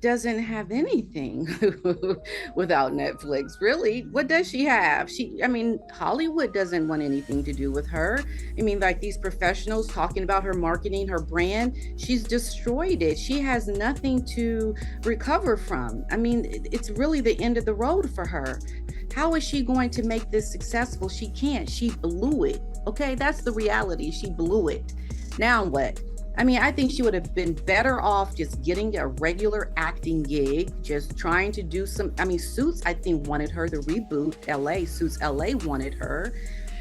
doesn't have anything without Netflix. Really, what does she have? I mean, Hollywood doesn't want anything to do with her. I mean, like these professionals talking about her marketing, her brand, she's destroyed it. She has nothing to recover from. I mean, it's really the end of the road for her. How is she going to make this successful? She can't. She blew it. Okay, that's the reality. She blew it. Now what? I mean, I think she would have been better off just getting a regular acting gig, just trying to do some. I mean, Suits, I think, wanted her, the reboot, LA, Suits LA wanted her.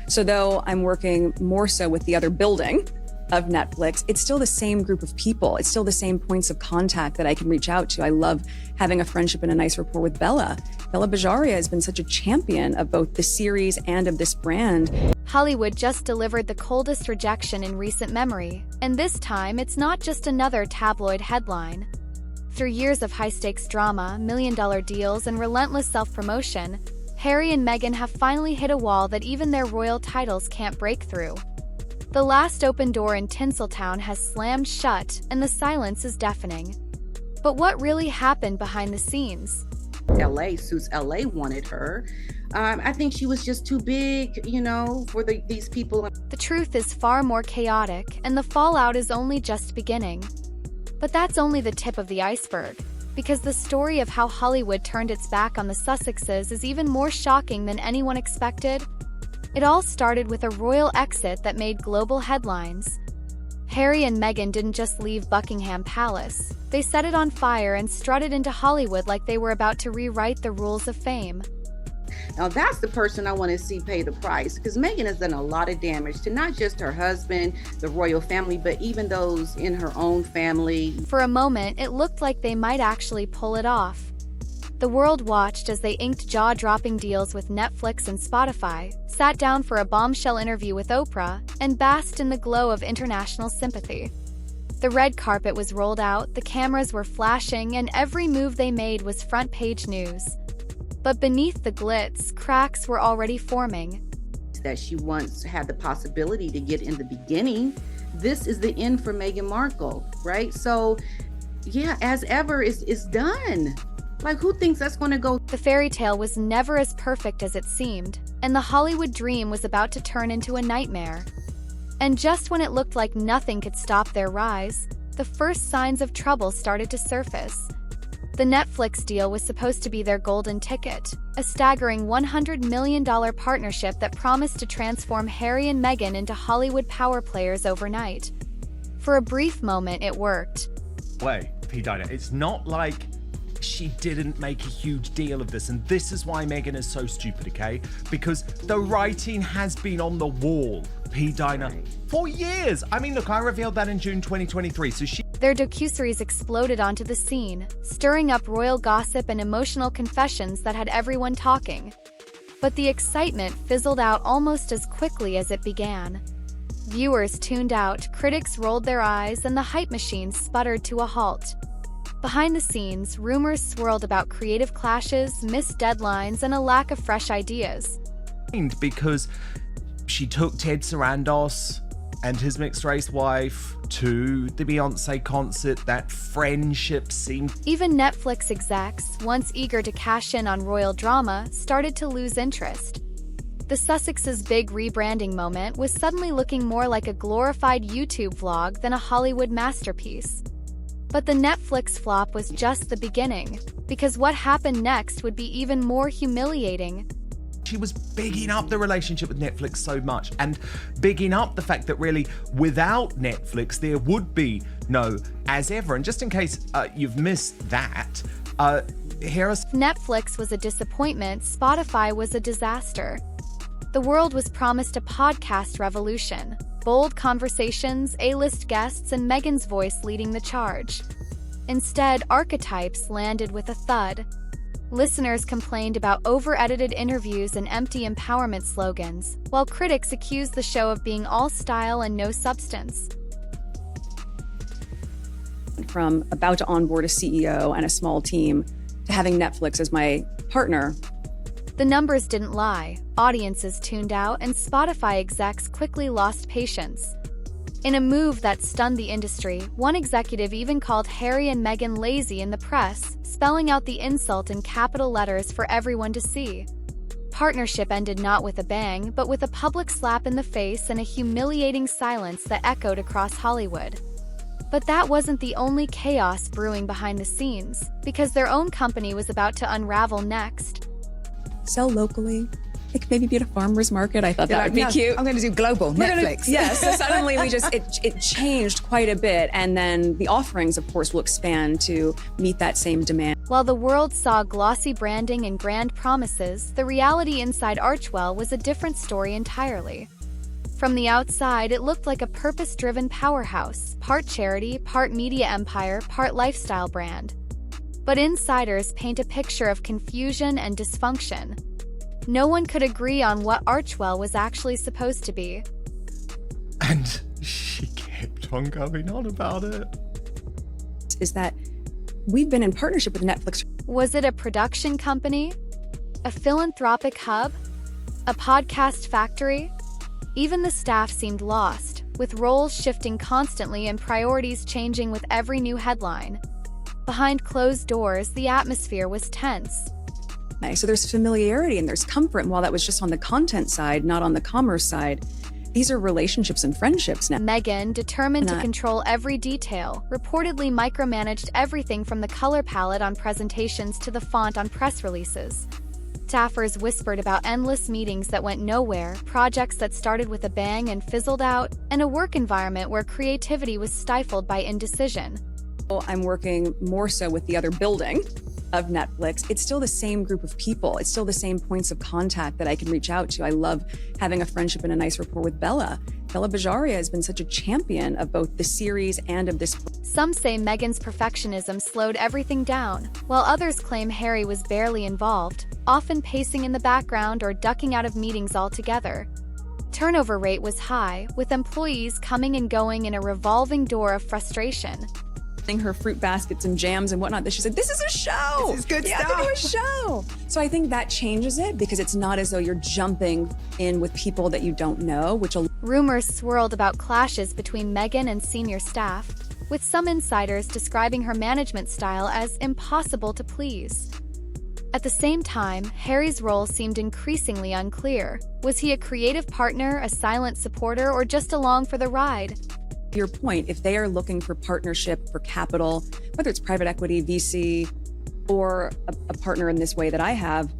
So though I'm working more so with the other building of Netflix, it's still the same group of people. It's still the same points of contact that I can reach out to. I love having a friendship and a nice rapport with Bella. Bella Bajaria has been such a champion of both the series and of this brand. Hollywood just delivered the coldest rejection in recent memory, and this time it's not just another tabloid headline. Through years of high-stakes drama, million-dollar deals, and relentless self-promotion, Harry and Meghan have finally hit a wall that even their royal titles can't break through. The last open door in Tinseltown has slammed shut, and the silence is deafening. But what really happened behind the scenes? LA, Suits LA wanted her. I think she was just too big, for these people. The truth is far more chaotic, and the fallout is only just beginning. But that's only the tip of the iceberg, because the story of how Hollywood turned its back on the Sussexes is even more shocking than anyone expected. It all started with a royal exit that made global headlines. Harry and Meghan didn't just leave Buckingham Palace. They set it on fire and strutted into Hollywood like they were about to rewrite the rules of fame. Now that's the person I want to see pay the price, because Meghan has done a lot of damage to not just her husband, the royal family, but even those in her own family. For a moment, it looked like they might actually pull it off. The world watched as they inked jaw-dropping deals with Netflix and Spotify, sat down for a bombshell interview with Oprah, and basked in the glow of international sympathy. The red carpet was rolled out, the cameras were flashing, and every move they made was front-page news. But beneath the glitz, cracks were already forming. That she once had the possibility to get in the beginning. This is the end for Meghan Markle, right? So, yeah, as ever is done. Like, who thinks that's going to go? The fairy tale was never as perfect as it seemed, and the Hollywood dream was about to turn into a nightmare. And just when it looked like nothing could stop their rise, the first signs of trouble started to surface. The Netflix deal was supposed to be their golden ticket, a staggering $100 million partnership that promised to transform Harry and Meghan into Hollywood power players overnight. For a brief moment, it worked. Wait, P-Dina, it's not like she didn't make a huge deal of this, and this is why Meghan is so stupid, okay? Because the writing has been on the wall, P-Dina, for years. I mean, look, I revealed that in June 2023, so Their docuseries exploded onto the scene, stirring up royal gossip and emotional confessions that had everyone talking. But the excitement fizzled out almost as quickly as it began. Viewers tuned out, critics rolled their eyes, and the hype machine sputtered to a halt. Behind the scenes, rumors swirled about creative clashes, missed deadlines, and a lack of fresh ideas. Because she took Ted Sarandos and his mixed-race wife to the Beyonce concert. That friendship seemed... Even Netflix execs, once eager to cash in on royal drama, started to lose interest. The Sussexes' big rebranding moment was suddenly looking more like a glorified YouTube vlog than a Hollywood masterpiece. But the Netflix flop was just the beginning, because what happened next would be even more humiliating. She was bigging up the relationship with Netflix so much, and bigging up the fact that really, without Netflix, there would be no As Ever. And just in case you've missed that, Netflix was a disappointment, Spotify was a disaster. The world was promised a podcast revolution. Bold conversations, A-list guests, and Meghan's voice leading the charge. Instead, archetypes landed with a thud. Listeners complained about over-edited interviews and empty empowerment slogans, while critics accused the show of being all style and no substance. From about to onboard a CEO and a small team to having Netflix as my partner. The numbers didn't lie. Audiences tuned out, and Spotify execs quickly lost patience. In a move that stunned the industry, one executive even called Harry and Meghan lazy in the press, spelling out the insult in capital letters for everyone to see. Partnership ended not with a bang, but with a public slap in the face and a humiliating silence that echoed across Hollywood. But that wasn't the only chaos brewing behind the scenes, because their own company was about to unravel next. Sell locally. It could maybe be at a farmer's market. I thought that would be cute. I'm going to do global, Netflix. So suddenly it changed quite a bit. And then the offerings, of course, will expand to meet that same demand. While the world saw glossy branding and grand promises, the reality inside Archewell was a different story entirely. From the outside, it looked like a purpose-driven powerhouse, part charity, part media empire, part lifestyle brand. But insiders paint a picture of confusion and dysfunction. No one could agree on what Archewell was actually supposed to be. And she kept on going on about it. Is that we've been in partnership with Netflix. Was it a production company? A philanthropic hub? A podcast factory? Even the staff seemed lost, with roles shifting constantly and priorities changing with every new headline. Behind closed doors, the atmosphere was tense. So there's familiarity and there's comfort. And while that was just on the content side, not on the commerce side, these are relationships and friendships now. Meghan, determined to control every detail, reportedly micromanaged everything from the color palette on presentations to the font on press releases. Staffers whispered about endless meetings that went nowhere, projects that started with a bang and fizzled out, and a work environment where creativity was stifled by indecision. I'm working more so with the other building of Netflix. It's still the same group of people. It's still the same points of contact that I can reach out to. I love having a friendship and a nice rapport with Bella. Bella Bajaria has been such a champion of both the series and of this. Some say Meghan's perfectionism slowed everything down, while others claim Harry was barely involved, often pacing in the background or ducking out of meetings altogether. Turnover rate was high, with employees coming and going in a revolving door of frustration. Her fruit baskets and jams and whatnot, that she said, this is a show. This is good stuff. To do a show. So I think that changes it because it's not as though you're jumping in with people that you don't know, which rumors swirled about clashes between Meghan and senior staff, with some insiders describing her management style as impossible to please. At the same time, Harry's role seemed increasingly unclear. Was he a creative partner, a silent supporter, or just along for the ride? To your point, if they are looking for partnership, for capital, whether it's private equity, VC, or a partner in this way that I have,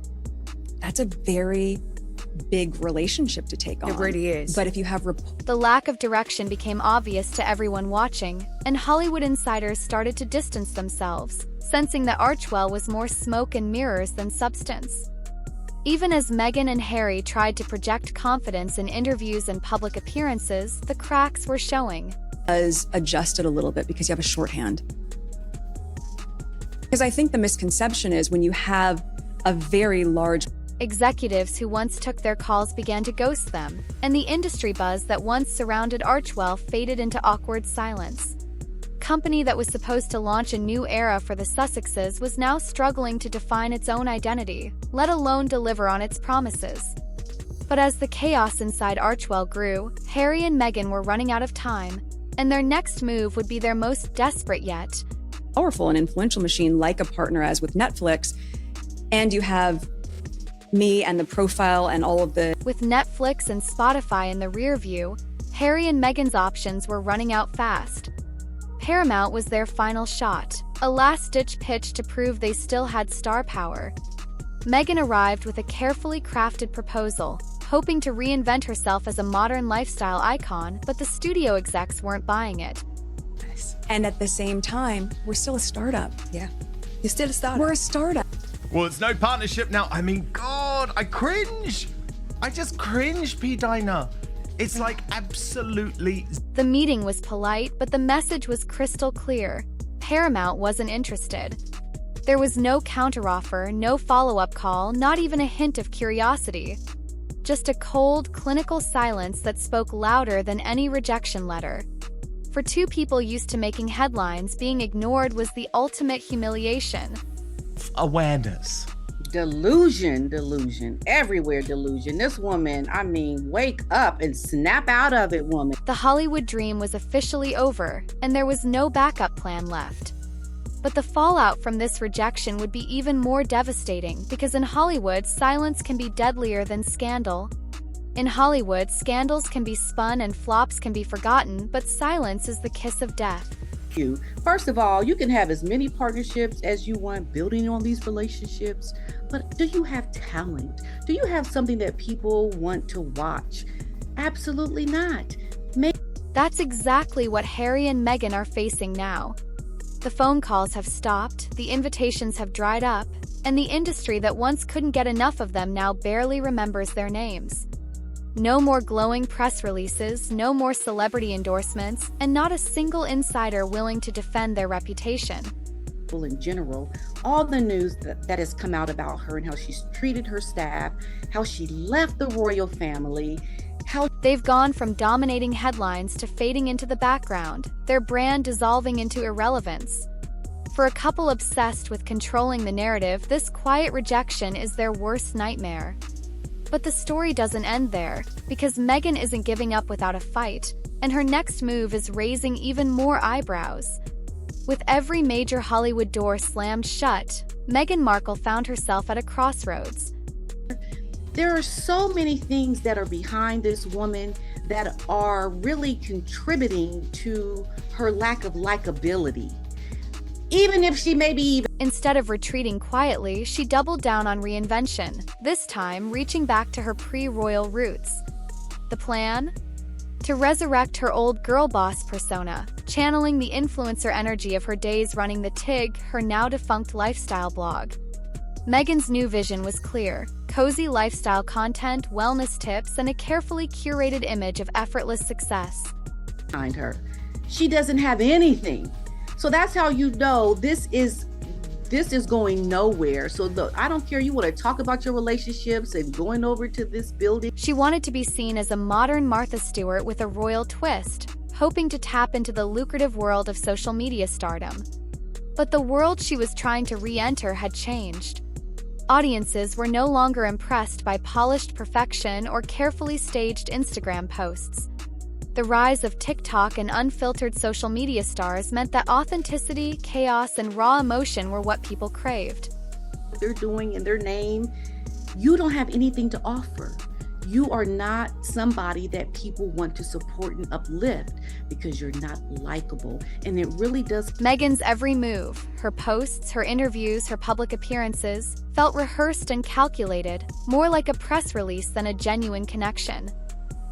that's a very big relationship to take on. It really is. But if you have the lack of direction became obvious to everyone watching, and Hollywood insiders started to distance themselves, sensing that Archewell was more smoke and mirrors than substance. Even as Meghan and Harry tried to project confidence in interviews and public appearances, the cracks were showing. Was adjusted a little bit because you have a shorthand. Because I think the misconception is when you have a very large executives who once took their calls began to ghost them, and the industry buzz that once surrounded Archewell faded into awkward silence. Company that was supposed to launch a new era for the Sussexes was now struggling to define its own identity, let alone deliver on its promises. But as the chaos inside Archewell grew, Harry and Meghan were running out of time, and their next move would be their most desperate yet. Powerful and influential machine like a partner as with Netflix, and you have me and the profile and all of the... With Netflix and Spotify in the rear view, Harry and Meghan's options were running out fast. Paramount was their final shot, a last-ditch pitch to prove they still had star power. Meghan arrived with a carefully crafted proposal, hoping to reinvent herself as a modern lifestyle icon, but the studio execs weren't buying it. And at the same time, we're still a startup. Yeah. You're still a startup. We're a startup. Well, it's no partnership now. I mean, God, I cringe. I just cringe, P. Dinah. It's like absolutely... The meeting was polite, but the message was crystal clear. Paramount wasn't interested. There was no counteroffer, no follow-up call, not even a hint of curiosity. Just a cold, clinical silence that spoke louder than any rejection letter. For two people used to making headlines, being ignored was the ultimate humiliation. Awareness. Delusion, everywhere delusion. This woman, I mean, wake up and snap out of it, woman. The Hollywood dream was officially over, and there was no backup plan left. But the fallout from this rejection would be even more devastating because in Hollywood, silence can be deadlier than scandal. In Hollywood, scandals can be spun and flops can be forgotten, but silence is the kiss of death. First of all, you can have as many partnerships as you want, building on these relationships, but do you have talent? Do you have something that people want to watch? Absolutely not. That's exactly what Harry and Meghan are facing now. The phone calls have stopped, the invitations have dried up, and the industry that once couldn't get enough of them now barely remembers their names. No more glowing press releases, no more celebrity endorsements, and not a single insider willing to defend their reputation. In general, all the news that has come out about her and how she's treated her staff, how she left the royal family, how they've gone from dominating headlines to fading into the background, their brand dissolving into irrelevance. For a couple obsessed with controlling the narrative, this quiet rejection is their worst nightmare. But the story doesn't end there, because Meghan isn't giving up without a fight, and her next move is raising even more eyebrows. With every major Hollywood door slammed shut, Meghan Markle found herself at a crossroads. There are so many things that are behind this woman that are really contributing to her lack of likability. Even if she Instead of retreating quietly, she doubled down on reinvention, this time reaching back to her pre-royal roots. The plan? To resurrect her old girl boss persona, channeling the influencer energy of her days running the TIG, her now-defunct lifestyle blog. Meghan's new vision was clear: cozy lifestyle content, wellness tips, and a carefully curated image of effortless success. Behind her, she doesn't have anything. So that's how you know this is going nowhere. So I don't care, you want to talk about your relationships and going over to this building. She wanted to be seen as a modern Martha Stewart with a royal twist, hoping to tap into the lucrative world of social media stardom. But the world she was trying to re-enter had changed. Audiences were no longer impressed by polished perfection or carefully staged Instagram posts. The rise of TikTok and unfiltered social media stars meant that authenticity, chaos, and raw emotion were what people craved. What they're doing in their name, you don't have anything to offer. You are not somebody that people want to support and uplift because you're not likable. And it really does. Meghan's every move, her posts, her interviews, her public appearances, felt rehearsed and calculated, more like a press release than a genuine connection.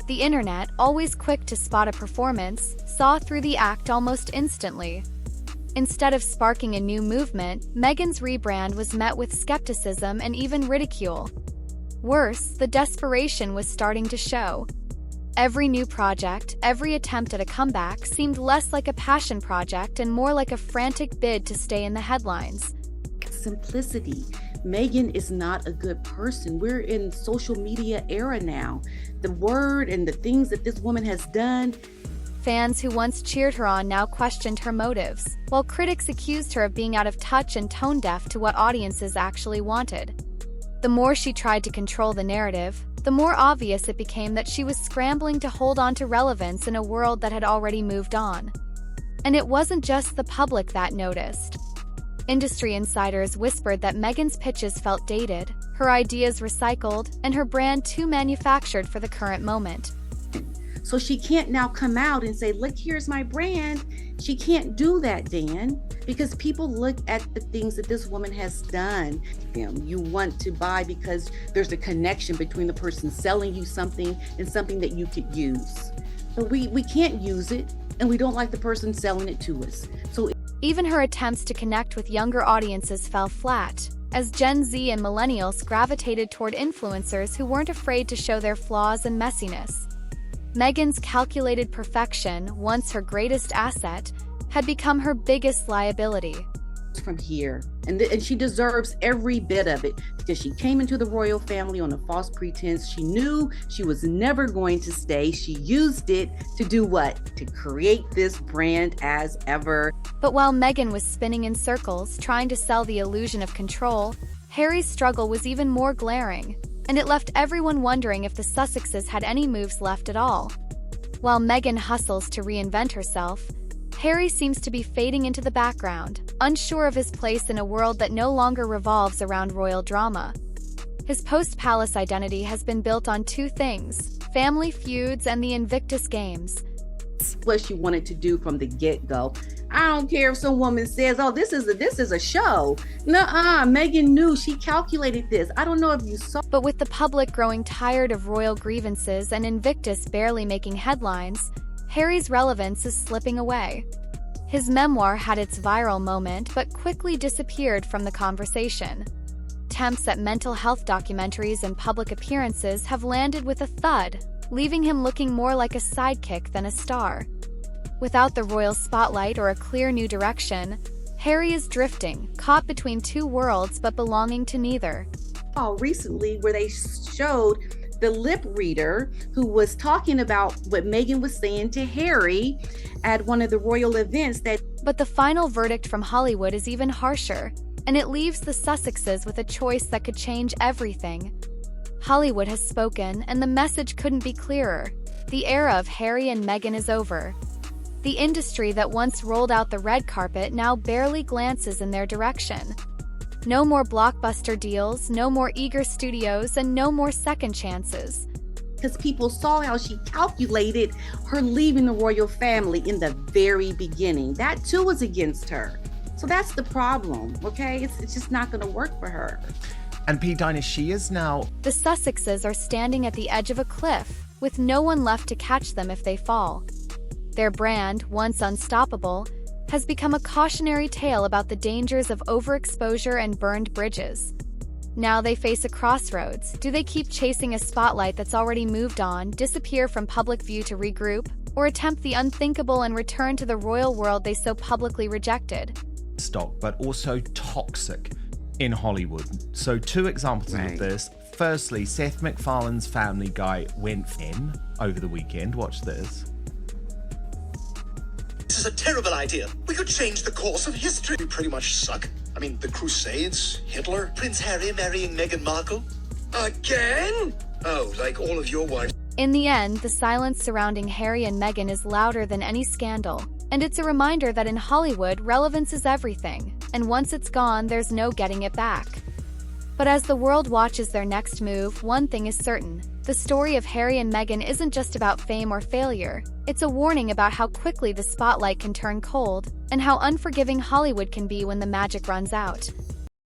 The internet, always quick to spot a performance, saw through the act almost instantly. Instead of sparking a new movement, Meghan's rebrand was met with skepticism and even ridicule. Worse, the desperation was starting to show. Every new project, every attempt at a comeback seemed less like a passion project and more like a frantic bid to stay in the headlines. Simplicity. Meghan is not a good person. We're in social media era now. The word and the things that this woman has done. Fans who once cheered her on now questioned her motives, while critics accused her of being out of touch and tone deaf to what audiences actually wanted. The more she tried to control the narrative, the more obvious it became that she was scrambling to hold on to relevance in a world that had already moved on. And it wasn't just the public that noticed. Industry insiders whispered that Meghan's pitches felt dated, her ideas recycled, and her brand too manufactured for the current moment. So she can't now come out and say, look, here's my brand. She can't do that, Dan, because people look at the things that this woman has done. You want to buy because there's a connection between the person selling you something and something that you could use. But we can't use it, and we don't like the person selling it to us. So even her attempts to connect with younger audiences fell flat, as Gen Z and millennials gravitated toward influencers who weren't afraid to show their flaws and messiness. Meghan's calculated perfection, once her greatest asset, had become her biggest liability. From here, and she deserves every bit of it because she came into the royal family on a false pretense. She knew she was never going to stay. She used it to do what? To create this brand as ever. But while Meghan was spinning in circles, trying to sell the illusion of control, Harry's struggle was even more glaring, and it left everyone wondering if the Sussexes had any moves left at all. While Meghan hustles to reinvent herself, Harry seems to be fading into the background, unsure of his place in a world that no longer revolves around royal drama. His post-palace identity has been built on two things: family feuds and the Invictus Games. What she wanted to do from the get-go. I don't care if some woman says, oh, this is a show. Nuh-uh, Meghan knew, she calculated this. I don't know if you saw. But with the public growing tired of royal grievances and Invictus barely making headlines, Harry's relevance is slipping away. His memoir had its viral moment but quickly disappeared from the conversation. Attempts at mental health documentaries and public appearances have landed with a thud, leaving him looking more like a sidekick than a star. Without the royal spotlight or a clear new direction, Harry is drifting, caught between two worlds but belonging to neither. Recently, where they showed the lip reader who was talking about what Meghan was saying to Harry at one of the royal events that. But the final verdict from Hollywood is even harsher, and it leaves the Sussexes with a choice that could change everything. Hollywood has spoken, and the message couldn't be clearer. The era of Harry and Meghan is over. The industry that once rolled out the red carpet now barely glances in their direction. No more blockbuster deals, no more eager studios, and no more second chances. Because people saw how she calculated her leaving the royal family in the very beginning. That too was against her. So that's the problem, okay? It's just not going to work for her. And P. Dinah, she is now. The Sussexes are standing at the edge of a cliff, with no one left to catch them if they fall. Their brand, once unstoppable, has become a cautionary tale about the dangers of overexposure and burned bridges. Now they face a crossroads. Do they keep chasing a spotlight that's already moved on, disappear from public view to regroup, or attempt the unthinkable and return to the royal world they so publicly rejected? Stock, but also toxic in Hollywood. So two examples of this. Firstly, Seth MacFarlane's Family Guy went in over the weekend. Watch this. This is a terrible idea. We could change the course of history. We pretty much suck. I mean, the Crusades, Hitler, Prince Harry marrying Meghan Markle. Again? Oh, like all of your wives. In the end, the silence surrounding Harry and Meghan is louder than any scandal. And it's a reminder that in Hollywood, relevance is everything. And once it's gone, there's no getting it back. But as the world watches their next move, one thing is certain. The story of Harry and Meghan isn't just about fame or failure. It's a warning about how quickly the spotlight can turn cold, and how unforgiving Hollywood can be when the magic runs out.